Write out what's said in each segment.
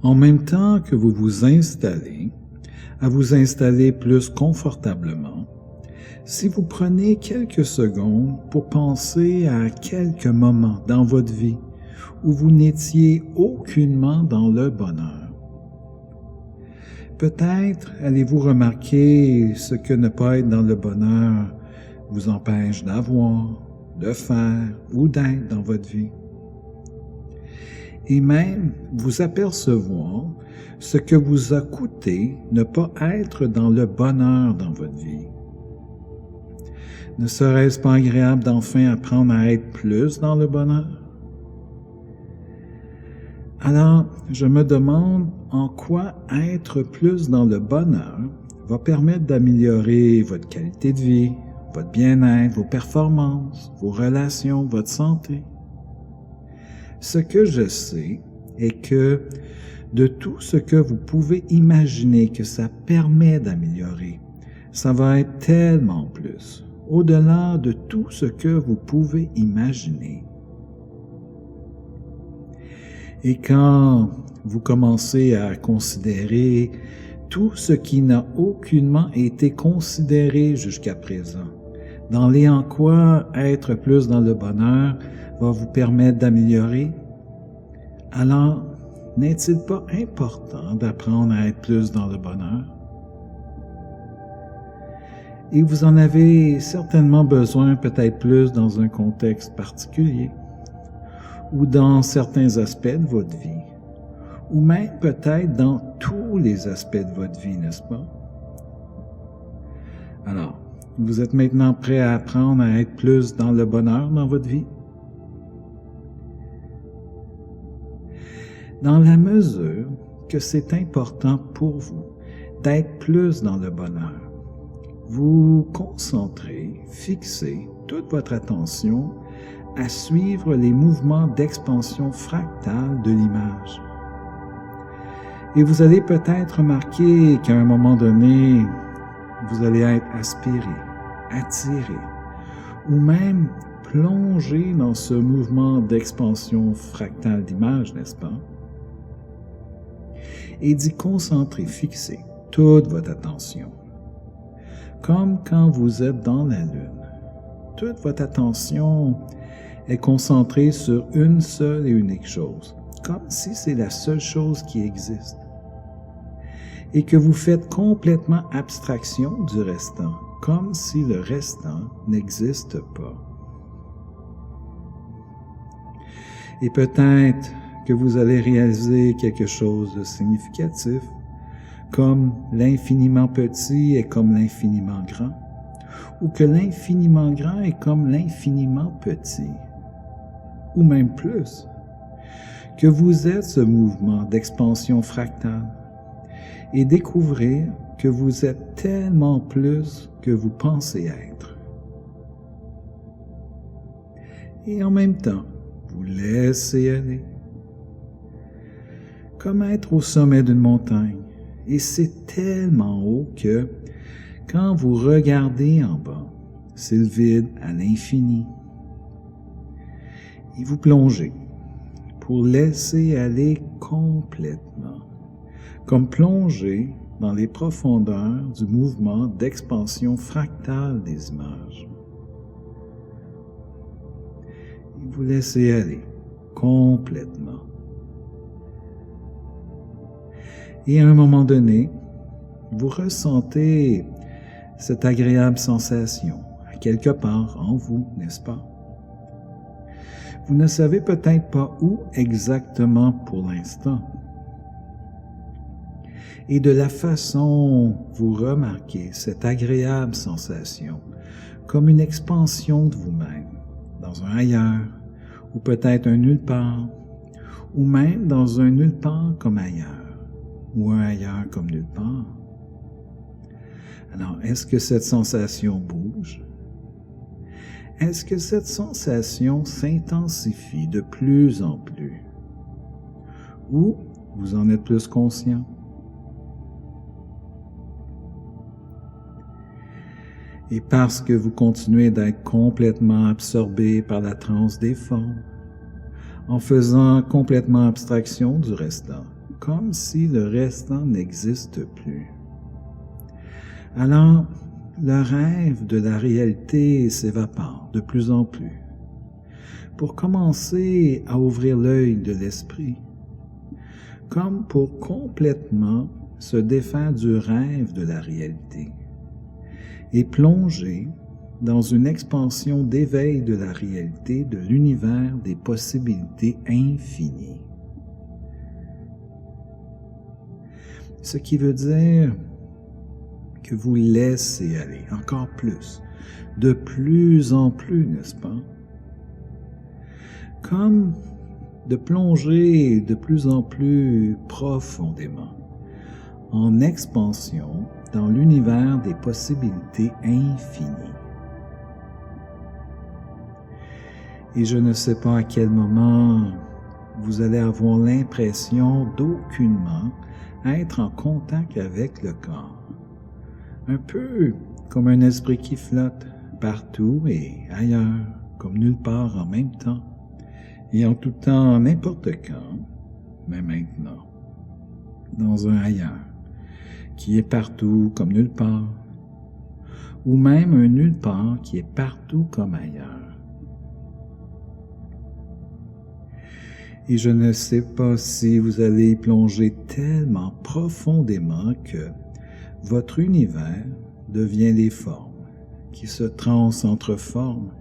En même temps que vous vous installez, à vous installer plus confortablement, si vous prenez quelques secondes pour penser à quelques moments dans votre vie où vous n'étiez aucunement dans le bonheur. Peut-être allez-vous remarquer ce que ne pas être dans le bonheur vous empêche d'avoir, de faire ou d'être dans votre vie. Et même vous apercevoir ce que vous a coûté ne pas être dans le bonheur dans votre vie. Ne serait-ce pas agréable d'enfin apprendre à être plus dans le bonheur? Alors, je me demande en quoi être plus dans le bonheur va permettre d'améliorer votre qualité de vie, votre bien-être, vos performances, vos relations, votre santé. Ce que je sais est que de tout ce que vous pouvez imaginer que ça permet d'améliorer, ça va être tellement plus, au-delà de tout ce que vous pouvez imaginer. Et quand vous commencez à considérer tout ce qui n'a aucunement été considéré jusqu'à présent, dans les en quoi être plus dans le bonheur va vous permettre d'améliorer, alors n'est-il pas important d'apprendre à être plus dans le bonheur? Et vous en avez certainement besoin peut-être plus dans un contexte particulier, ou dans certains aspects de votre vie, ou même peut-être dans tous les aspects de votre vie, n'est-ce pas? Alors, vous êtes maintenant prêt à apprendre à être plus dans le bonheur dans votre vie? Dans la mesure que c'est important pour vous d'être plus dans le bonheur, vous concentrez, fixez toute votre attention à suivre les mouvements d'expansion fractale de l'image. Et vous allez peut-être remarquer qu'à un moment donné, vous allez être aspiré, attiré, ou même plongé dans ce mouvement d'expansion fractale d'image, n'est-ce pas? Et d'y concentrer, fixer toute votre attention. Comme quand vous êtes dans la Lune. Toute votre attention est concentrée sur une seule et unique chose, comme si c'est la seule chose qui existe. Et que vous faites complètement abstraction du restant, comme si le restant n'existe pas. Et peut-être que vous allez réaliser quelque chose de significatif, comme l'infiniment petit est comme l'infiniment grand, ou que l'infiniment grand est comme l'infiniment petit, ou même plus, que vous êtes ce mouvement d'expansion fractale, et découvrir que vous êtes tellement plus que vous pensez être. Et en même temps, vous laissez aller. Comme être au sommet d'une montagne, et c'est tellement haut que, quand vous regardez en bas, c'est le vide à l'infini. Et vous plongez pour laisser aller complètement, comme plonger dans les profondeurs du mouvement d'expansion fractale des images. Et vous laissez aller complètement. Et à un moment donné, vous ressentez cette agréable sensation à quelque part en vous, n'est-ce pas? Vous ne savez peut-être pas où exactement pour l'instant. Et de la façon vous remarquez cette agréable sensation comme une expansion de vous-même, dans un ailleurs, ou peut-être un nulle part, ou même dans un nulle part comme ailleurs, ou un ailleurs comme nulle part. Alors, est-ce que cette sensation bouge? Est-ce que cette sensation s'intensifie de plus en plus? Ou vous en êtes plus conscient? Et parce que vous continuez d'être complètement absorbé par la transe des formes, en faisant complètement abstraction du restant, comme si le restant n'existe plus. Alors, le rêve de la réalité s'évapore de plus en plus pour commencer à ouvrir l'œil de l'esprit, comme pour complètement se défaire du rêve de la réalité et plonger dans une expansion d'éveil de la réalité de l'univers des possibilités infinies. Ce qui veut dire que vous laissez aller encore plus, de plus en plus, n'est-ce pas? Comme de plonger de plus en plus profondément en expansion dans l'univers des possibilités infinies. Et je ne sais pas à quel moment vous allez avoir l'impression d'aucunement être en contact avec le corps. Un peu comme un esprit qui flotte partout et ailleurs, comme nulle part en même temps, et en tout temps, n'importe quand, mais maintenant, dans un ailleurs, qui est partout comme nulle part, ou même un nulle part qui est partout comme ailleurs. Et je ne sais pas si vous allez y plonger tellement profondément que votre univers devient des formes qui se transentreforment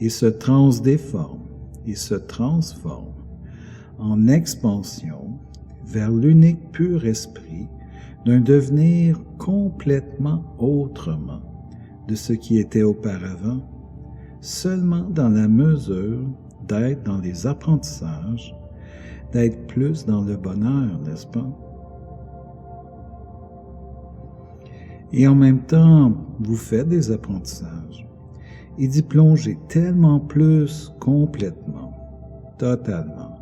et se transdéforment et se transforment en expansion vers l'unique pur esprit d'un devenir complètement autrement de ce qui était auparavant, seulement dans la mesure d'être dans les apprentissages, d'être plus dans le bonheur, n'est-ce pas? Et en même temps, vous faites des apprentissages et d'y plonger tellement plus complètement, totalement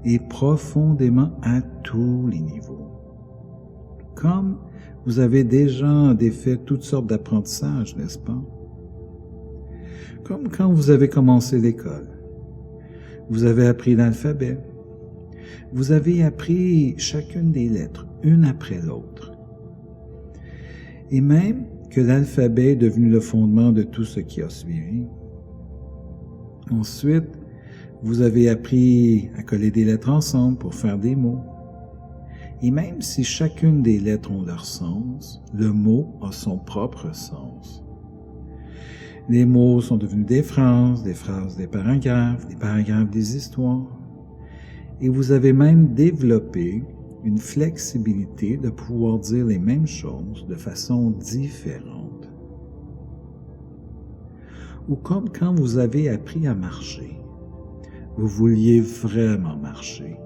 et profondément à tous les niveaux. Comme vous avez déjà fait toutes sortes d'apprentissages, n'est-ce pas? Comme quand vous avez commencé l'école. Vous avez appris l'alphabet. Vous avez appris chacune des lettres, une après l'autre. Et même que l'alphabet est devenu le fondement de tout ce qui a suivi. Ensuite, vous avez appris à coller des lettres ensemble pour faire des mots. Et même si chacune des lettres ont leur sens, le mot a son propre sens. Les mots sont devenus des phrases des paragraphes des histoires. Et vous avez même développé une flexibilité de pouvoir dire les mêmes choses de façon différente. Ou comme quand vous avez appris à marcher. Vous vouliez vraiment marcher.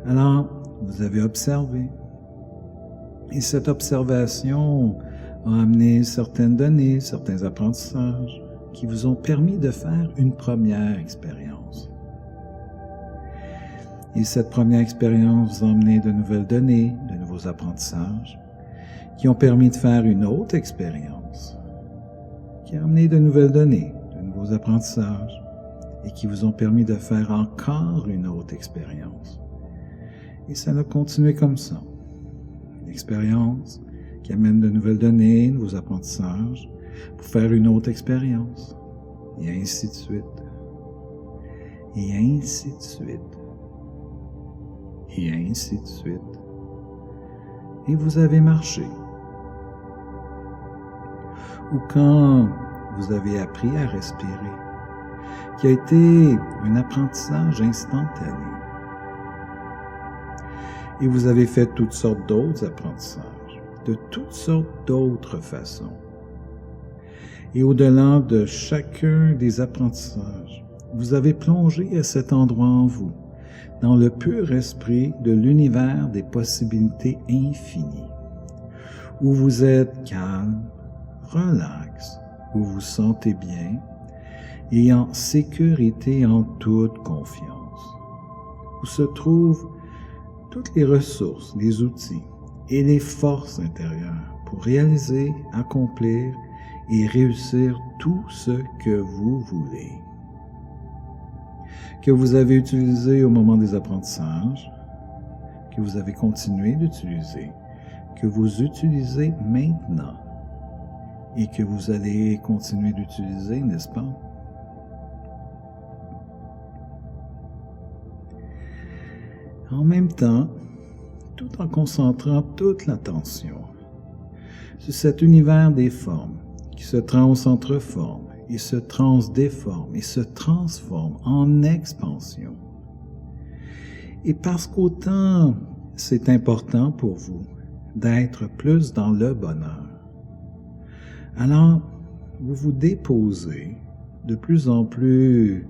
Alors, vous avez observé. Et cette observation a amené certaines données, certains apprentissages qui vous ont permis de faire une première expérience. Et cette première expérience vous a amené de nouvelles données, de nouveaux apprentissages, qui ont permis de faire une autre expérience, qui a amené de nouvelles données, de nouveaux apprentissages, et qui vous ont permis de faire encore une autre expérience. Et ça a continué comme ça. Une expérience qui amène de nouvelles données, de nouveaux apprentissages, pour faire une autre expérience, et ainsi de suite. Et ainsi de suite. Et ainsi de suite. Et vous avez marché. Ou quand vous avez appris à respirer, qui a été un apprentissage instantané. Et vous avez fait toutes sortes d'autres apprentissages, de toutes sortes d'autres façons. Et au-delà de chacun des apprentissages, vous avez plongé à cet endroit en vous, dans le pur esprit de l'univers des possibilités infinies, où vous êtes calme, relax, où vous vous sentez bien et en sécurité en toute confiance, où se trouvent toutes les ressources, les outils et les forces intérieures pour réaliser, accomplir et réussir tout ce que vous voulez. Que vous avez utilisé au moment des apprentissages, que vous avez continué d'utiliser, que vous utilisez maintenant et que vous allez continuer d'utiliser, n'est-ce pas? En même temps, tout en concentrant toute l'attention sur cet univers des formes qui se transforme et se transdéforme et se transforme en expansion. Et parce qu'autant c'est important pour vous d'être plus dans le bonheur, alors vous vous déposez de plus en plus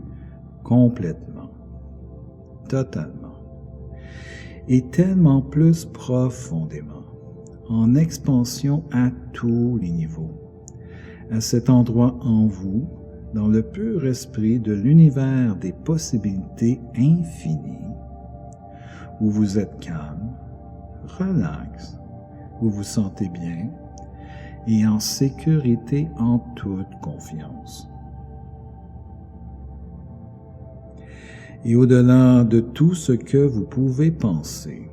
complètement, totalement, et tellement plus profondément, en expansion à tous les niveaux, à cet endroit en vous, dans le pur esprit de l'univers des possibilités infinies, où vous êtes calme, relax, où vous vous sentez bien et en sécurité en toute confiance. Et au-delà de tout ce que vous pouvez penser,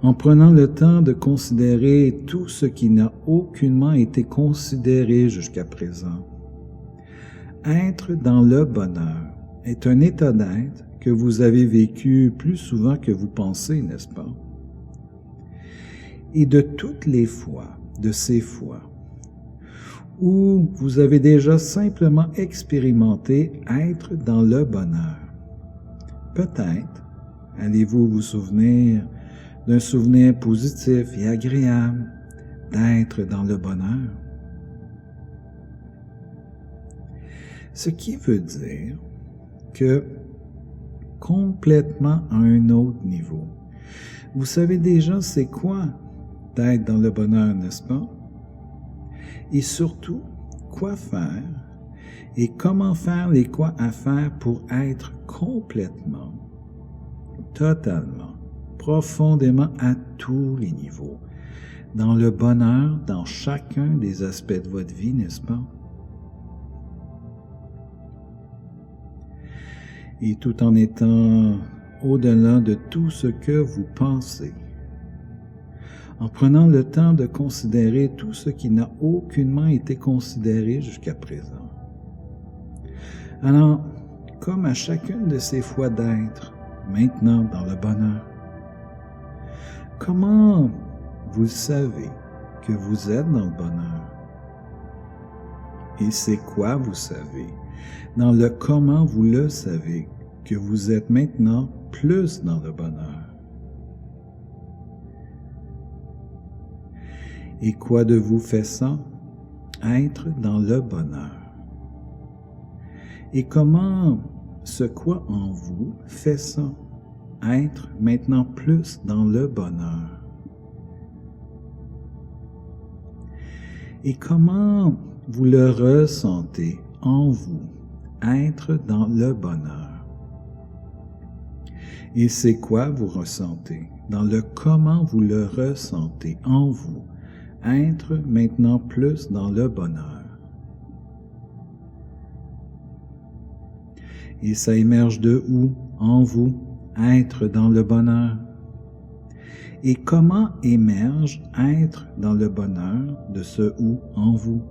en prenant le temps de considérer tout ce qui n'a aucunement été considéré jusqu'à présent, être dans le bonheur est un état d'être que vous avez vécu plus souvent que vous pensez, n'est-ce pas? Et de toutes les fois, de ces fois, où vous avez déjà simplement expérimenté être dans le bonheur, peut-être allez-vous vous souvenir d'un souvenir positif et agréable d'être dans le bonheur. Ce qui veut dire que complètement à un autre niveau, vous savez déjà c'est quoi d'être dans le bonheur, n'est-ce pas? Et surtout, quoi faire et comment faire les quoi à faire pour être complètement, totalement, profondément à tous les niveaux, dans le bonheur dans chacun des aspects de votre vie, n'est-ce pas? Et tout en étant au-delà de tout ce que vous pensez, en prenant le temps de considérer tout ce qui n'a aucunement été considéré jusqu'à présent. Alors, comme à chacune de ces fois d'être, maintenant dans le bonheur, comment vous savez que vous êtes dans le bonheur? Et c'est quoi vous savez? Dans le comment vous le savez que vous êtes maintenant plus dans le bonheur? Et quoi de vous fait ça? Être dans le bonheur. Et comment ce quoi en vous fait ça? Être maintenant plus dans le bonheur. Et comment vous le ressentez en vous? Être dans le bonheur. Et c'est quoi vous ressentez? Dans le comment vous le ressentez en vous? Être maintenant plus dans le bonheur. Et ça émerge de où? En vous? Être dans le bonheur. Et comment émerge être dans le bonheur de ce où en vous?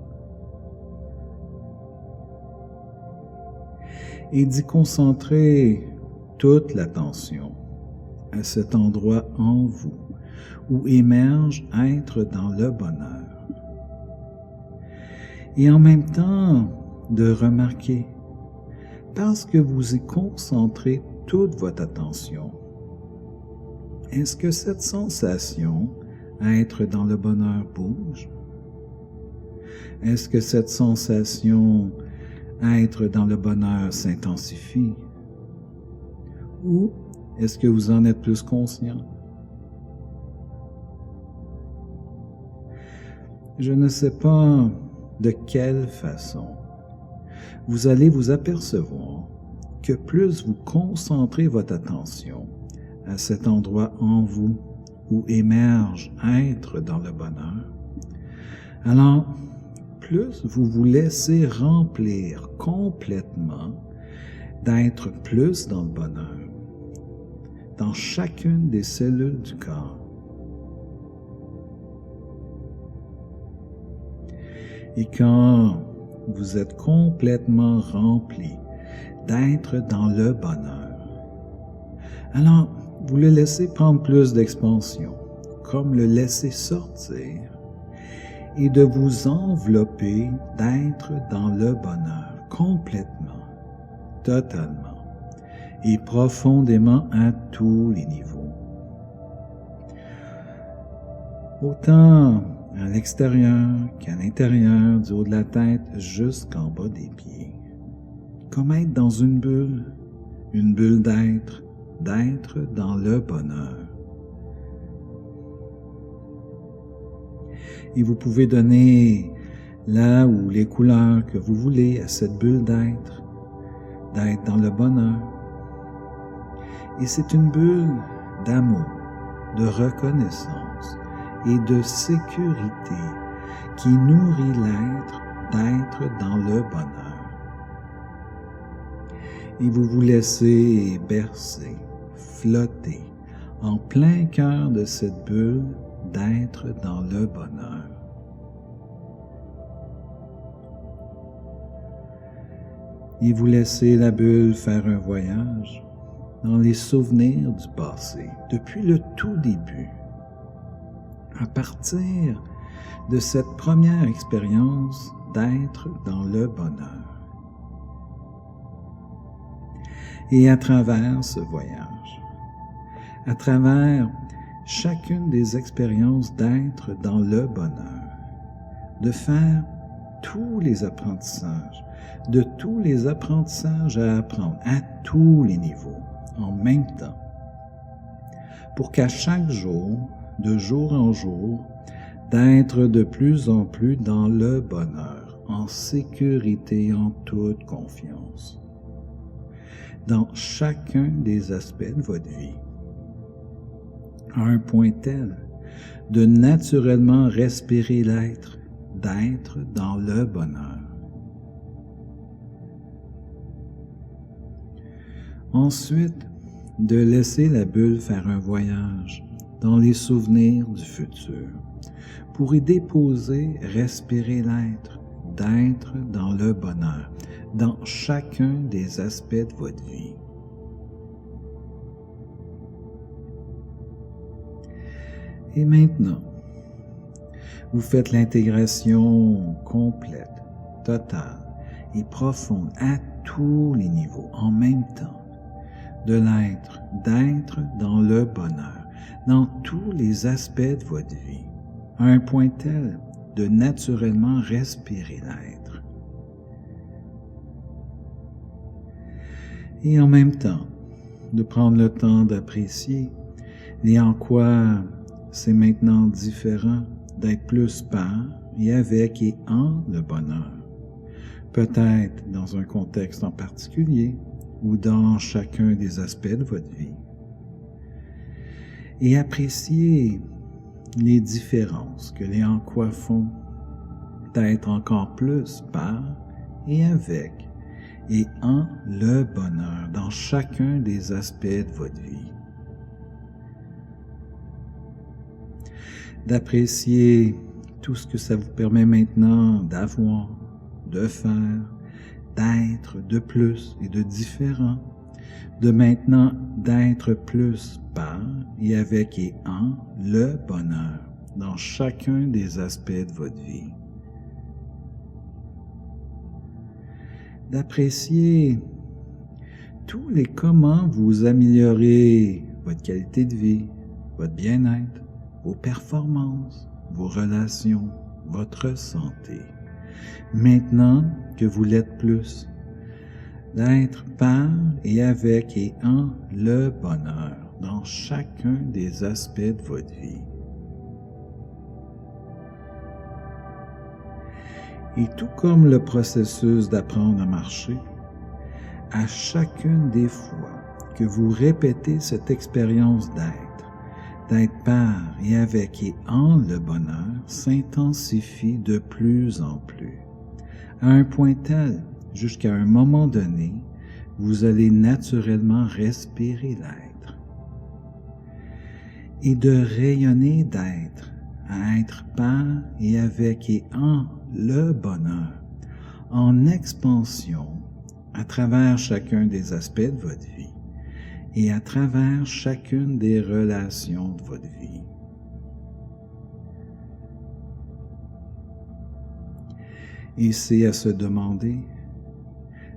Et d'y concentrer toute l'attention à cet endroit en vous où émerge être dans le bonheur. Et en même temps de remarquer, parce que vous y concentrez toute votre attention, est-ce que cette sensation à être dans le bonheur bouge? Est-ce que cette sensation à être dans le bonheur s'intensifie? Ou est-ce que vous en êtes plus conscient? Je ne sais pas de quelle façon vous allez vous apercevoir que plus vous concentrez votre attention à cet endroit en vous où émerge être dans le bonheur, alors plus vous vous laissez remplir complètement d'être plus dans le bonheur, dans chacune des cellules du corps. Et quand vous êtes complètement rempli d'être dans le bonheur, alors vous le laissez prendre plus d'expansion, comme le laisser sortir, et de vous envelopper d'être dans le bonheur complètement, totalement et profondément à tous les niveaux. Autant à l'extérieur qu'à l'intérieur, du haut de la tête jusqu'en bas des pieds. Comme être dans une bulle d'être dans le bonheur. Et vous pouvez donner là ou les couleurs que vous voulez à cette bulle d'être dans le bonheur. Et c'est une bulle d'amour, de reconnaissance et de sécurité qui nourrit l'être d'être dans le bonheur. Et vous vous laissez bercer, flotter en plein cœur de cette bulle d'être dans le bonheur. Et vous laissez la bulle faire un voyage dans les souvenirs du passé, depuis le tout début. À partir de cette première expérience d'être dans le bonheur. Et à travers ce voyage, à travers chacune des expériences d'être dans le bonheur, de faire tous les apprentissages, de tous les apprentissages à apprendre à tous les niveaux, en même temps, pour qu'à chaque jour, de jour en jour, d'être de plus en plus dans le bonheur, en sécurité, en toute confiance, dans chacun des aspects de votre vie, à un point tel de naturellement respirer l'être, d'être dans le bonheur. Ensuite, de laisser la bulle faire un voyage dans les souvenirs du futur, pour y déposer, respirer l'être, d'être dans le bonheur, dans chacun des aspects de votre vie. Et maintenant, vous faites l'intégration complète, totale et profonde à tous les niveaux, en même temps, de l'être, d'être dans le bonheur, dans tous les aspects de votre vie, à un point tel de naturellement respirer l'être. Et en même temps, de prendre le temps d'apprécier et en quoi c'est maintenant différent d'être plus par et avec et en le bonheur. Peut-être dans un contexte en particulier ou dans chacun des aspects de votre vie. Et apprécier les différences que les en quoi font d'être encore plus par et avec et en le bonheur dans chacun des aspects de votre vie. D'apprécier tout ce que ça vous permet maintenant d'avoir, de faire, d'être de plus et de différent, de maintenant d'être plus par et avec et en le bonheur dans chacun des aspects de votre vie. D'apprécier tous les comment vous améliorez votre qualité de vie, votre bien-être, vos performances, vos relations, votre santé. Maintenant que vous l'êtes plus, d'être par et avec et en le bonheur dans chacun des aspects de votre vie. Et tout comme le processus d'apprendre à marcher, à chacune des fois que vous répétez cette expérience d'être par et avec et en le bonheur s'intensifie de plus en plus, à un point tel, jusqu'à un moment donné, vous allez naturellement respirer l'être, et de rayonner d'être, à être par et avec et en le bonheur, en expansion à travers chacun des aspects de votre vie et à travers chacune des relations de votre vie. Et c'est à se demander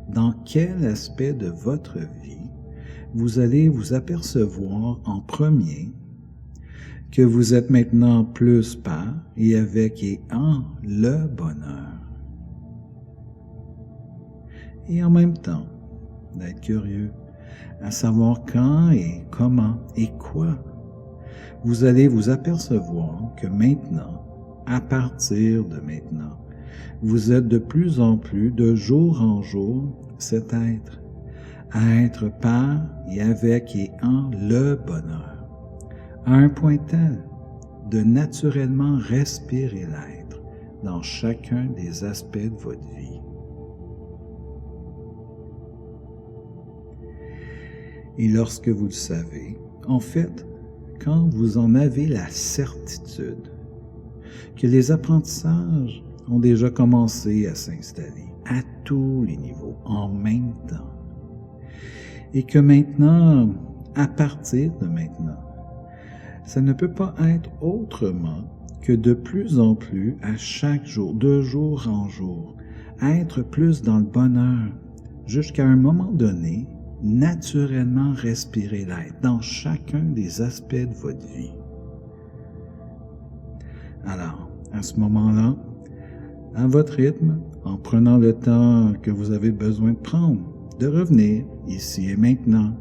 dans quel aspect de votre vie vous allez vous apercevoir en premier que vous êtes maintenant plus par et avec et en le bonheur. Et en même temps, d'être curieux à savoir quand et comment et quoi vous allez vous apercevoir que maintenant, à partir de maintenant, vous êtes de plus en plus, de jour en jour, cet être, à être par et avec et en le bonheur, à un point tel de naturellement respirer l'être dans chacun des aspects de votre vie. Et lorsque vous le savez, en fait, quand vous en avez la certitude que les apprentissages ont déjà commencé à s'installer à tous les niveaux en même temps, et que maintenant, à partir de maintenant, ça ne peut pas être autrement que de plus en plus, à chaque jour, de jour en jour, être plus dans le bonheur, jusqu'à un moment donné, naturellement respirer l'être dans chacun des aspects de votre vie. Alors, à ce moment-là, à votre rythme, en prenant le temps que vous avez besoin de prendre, de revenir ici et maintenant,